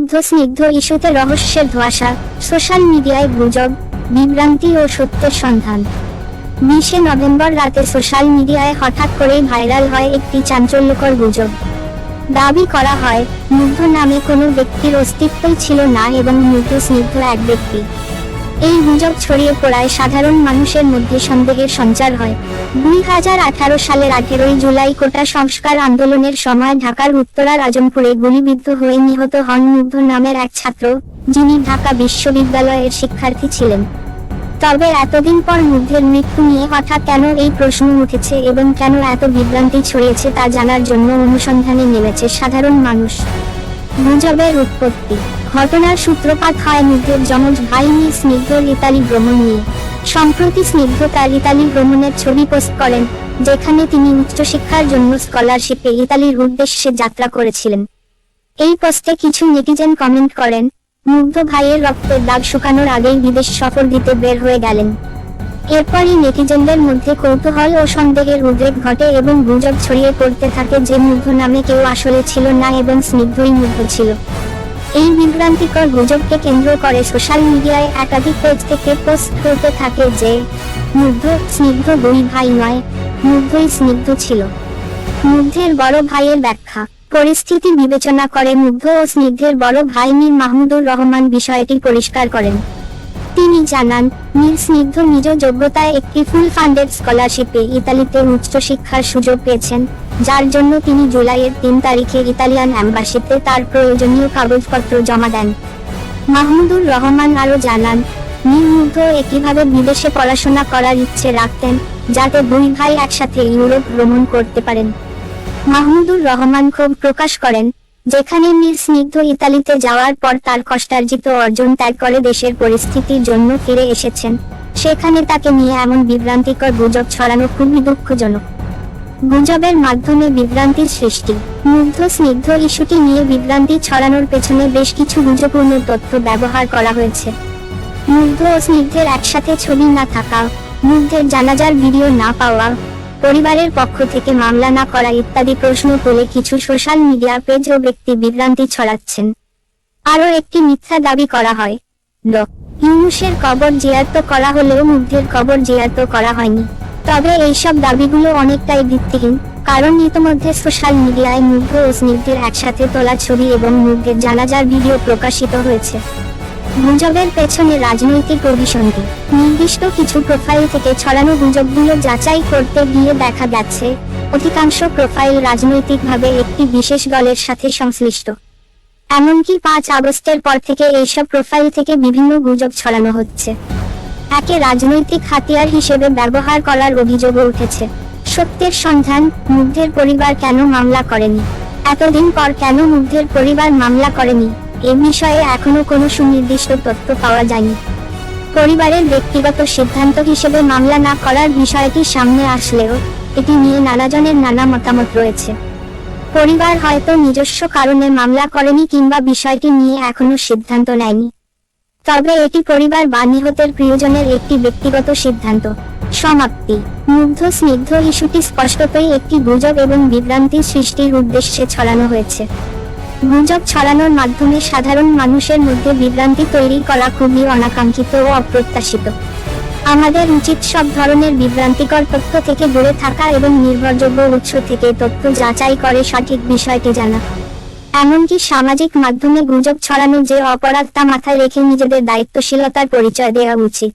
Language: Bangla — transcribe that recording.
মুগ্ধ স্নিগ্ধ ইস্যুতে রহস্যের ধোঁয়াশা, সোশ্যাল মিডিয়ায় গুজব, বিভ্রান্তি ও সত্যের সন্ধান। 20 নভেম্বর রাতে সোশ্যাল মিডিয়ায় হঠাৎ করেই ভাইরাল হয় একটি চাঞ্চল্যকর গুজব। দাবি করা হয়, মুগ্ধ নামে কোনো ব্যক্তির অস্তিত্বই ছিল না এবং মুগ্ধ স্নিগ্ধ এক ব্যক্তি। এই গুজব ছড়িয়ে পড়ায় সাধারণ মানুষের মধ্যে সন্দেহের সঞ্চার হয়। 2018 সালের 18 জুলাই কোটা সংস্কার আন্দোলনের সময় ঢাকার উত্তরার আজমপুরে গুলিবিদ্ধ হয়ে নিহত হন মুগ্ধ নামের এক ছাত্র, যিনি ঢাকা বিশ্ববিদ্যালয়ের শিক্ষার্থী ছিলেন। তবে এতদিন পর মুগ্ধের মৃত্যু নিয়ে হঠাৎ কেন এই প্রশ্ন উঠেছে এবং কেন এত বিভ্রান্তি ছড়িয়েছে তা জানার জন্য অনুসন্ধানে নেমেছে সাধারণ মানুষ। গুজবের উৎপত্তি। ঘটনার সূত্রপাত হয় মুগ্ধের যমজ ভাই মীর স্নিগ্ধর ইতালি ভ্রমণ নিয়ে। সম্প্রতি স্নিগ্ধ তার ইতালি ভ্রমণের ছবি পোস্ট করেন, যেখানে তিনি উচ্চশিক্ষার জন্য স্কলারশিপে ইতালির উদ্দেশ্যে যাত্রা করেছিলেন। এই পোস্টে কিছু নেটিজেন কমেন্ট করেন, মুগ্ধ ভাইয়ের রক্তের দাগ শুকানোর আগেই বিদেশ সফর দিতে বের হয়ে গেলেন। এরপরই নেটিজেনদের মধ্যে কৌতূহল ও সন্দেহের উদ্রেক ঘটে এবং গুজব ছড়িয়ে পড়তে থাকে যে মুগ্ধ নামে কেউ আসলে ছিল না এবং স্নিগ্ধই মুগ্ধ ছিল। এই বিভ্রান্তিকর গুজবকে কেন্দ্র করে সোশ্যাল মিডিয়ায় একাধিক পেজ থেকে পোস্ট করতে থাকে যে মুগ্ধ স্নিগ্ধ দুই ভাই নয়, মুগ্ধই স্নিগ্ধ ছিল। মুগ্ধের বড় ভাইয়ের ব্যাখ্যা। পরিস্থিতি বিবেচনা করে মুগ্ধ ও স্নিগ্ধের বড় ভাই মীর মাহমুদুর রহমান বিষয়টি পরিষ্কার করেন। তিনি জানান, মীর স্নিগ্ধ নিজ যোগ্যতায় একটি ফুল ফান্ডেড স্কলারশিপে ইতালিতে উচ্চশিক্ষার সুযোগ পেয়েছেন, যার জন্য তিনি জুলাইয়ের 3 তারিখে ইতালিয়ান অ্যাম্বাসিতে তার প্রয়োজনীয় কাগজপত্র জমা দেন। মাহমুদুর রহমান আরও জানান, মীর মুগ্ধ একইভাবে বিদেশে পড়াশোনা করার ইচ্ছে রাখতেন, যাতে দুই ভাই একসাথে ইউরোপ ভ্রমণ করতে পারেন। মাহমুদুর রহমান ক্ষোভ প্রকাশ করেন, যেখানে মীর স্নিগ্ধ ইতালিতে যাওয়ার পর তার কষ্টার্জিত অর্জন ত্যাগ করে দেশের পরিস্থিতির জন্য ফিরে এসেছেন, সেখানে তাকে নিয়ে এমন বিভ্রান্তিকর গুজব ছড়ানো খুবই দুঃখজনক। গুজবের মাধ্যমে বিভ্রান্তির সৃষ্টি। মুগ্ধ স্নিগ্ধ ইস্যুটি নিয়ে বিভ্রান্তি ছড়ানোর পেছনে বেশ কিছু গুজবপূর্ণ তথ্য ব্যবহার করা হয়েছে। মুগ্ধ ও স্নিগ্ধের একসাথে ছবি না থাকা, মুগ্ধের জানাজার ভিডিও না পাওয়া, পরিবারের পক্ষ থেকে মামলা না করা ইত্যাদি প্রশ্ন তুলে কিছু সোশ্যাল মিডিয়া পেজ ও ব্যক্তি বিভ্রান্তি ছড়াচ্ছেন। আরও একটি মিথ্যা দাবি করা হয়, ইউনূসের কবর জিয়ারত করা হলেও মুগ্ধের কবর জিয়ারত করা হয়নি। তবে এইসব দাবিগুলো অনেকটাই ভিত্তিহীন, কারণ ইতোমধ্যে সোশ্যাল মিডিয়ায় মুগ্ধ ও স্নিগ্ধের একসাথে তোলা ছবি এবং মুগ্ধের জানাজার ভিডিও প্রকাশিত হয়েছে। গুজবের পেছনে রাজনৈতিক অভিসন্ধি। নির্দিষ্ট কিছু প্রোফাইল থেকে ছড়ানো গুজবগুলো যাচাই করতে গিয়ে দেখা গেছে, অধিকাংশ প্রোফাইল রাজনৈতিকভাবে একটি বিশেষ দলের সাথে সংশ্লিষ্ট। এমনকি 5 আগস্টের পর থেকে এইসব প্রোফাইল থেকে বিভিন্ন গুজব ছড়ানো হচ্ছে। একে রাজনৈতিক হাতিয়ার হিসেবে ব্যবহার করার অভিযোগও উঠেছে। সত্যের সন্ধান। মুগ্ধের পরিবার কেন মামলা করেনি? এতদিন পর কেন মুগ্ধের পরিবার মামলা করেনি? এ বিষয়ে এখনো কোনো সুনির্দিষ্ট তথ্য পাওয়া যায়নি। পরিবারের ব্যক্তিগত সিদ্ধান্ত হিসেবে মামলা না করার বিষয়টি সামনে আসলেও এটি নিয়ে নানাজনের নানা মতামত রয়েছে। পরিবার হয়তো নিজস্ব কারণে মামলা করেনি কিংবা বিষয়টি নিয়ে এখনো সিদ্ধান্ত নেয়নি। তবে এটি পরিবার বা নিহতের প্রিয়জনের একটি ব্যক্তিগত সিদ্ধান্ত। সমাপ্তি। মুগ্ধ স্নিগ্ধ ইস্যুটি স্পষ্টতই একটি গুজব এবং বিভ্রান্তি সৃষ্টির উদ্দেশ্যে ছড়ানো হয়েছে। গুজব ছড়ানোর মাধ্যমে সাধারণ মানুষের মধ্যে বিভ্রান্তি তৈরি করা খুবই অনাকাঙ্ক্ষিত ও অপ্রত্যাশিত। আমাদের উচিত সব ধরনের বিভ্রান্তিকর তথ্য থেকে দূরে থাকা এবং নির্ভরযোগ্য উৎস থেকে তথ্য যাচাই করে সঠিক বিষয়টি জানা। এমনকি সামাজিক মাধ্যমে গুজব ছড়ানো যে অপরাধ তা মাথায় রেখে নিজেদের দায়িত্বশীলতার পরিচয় দেওয়া উচিত।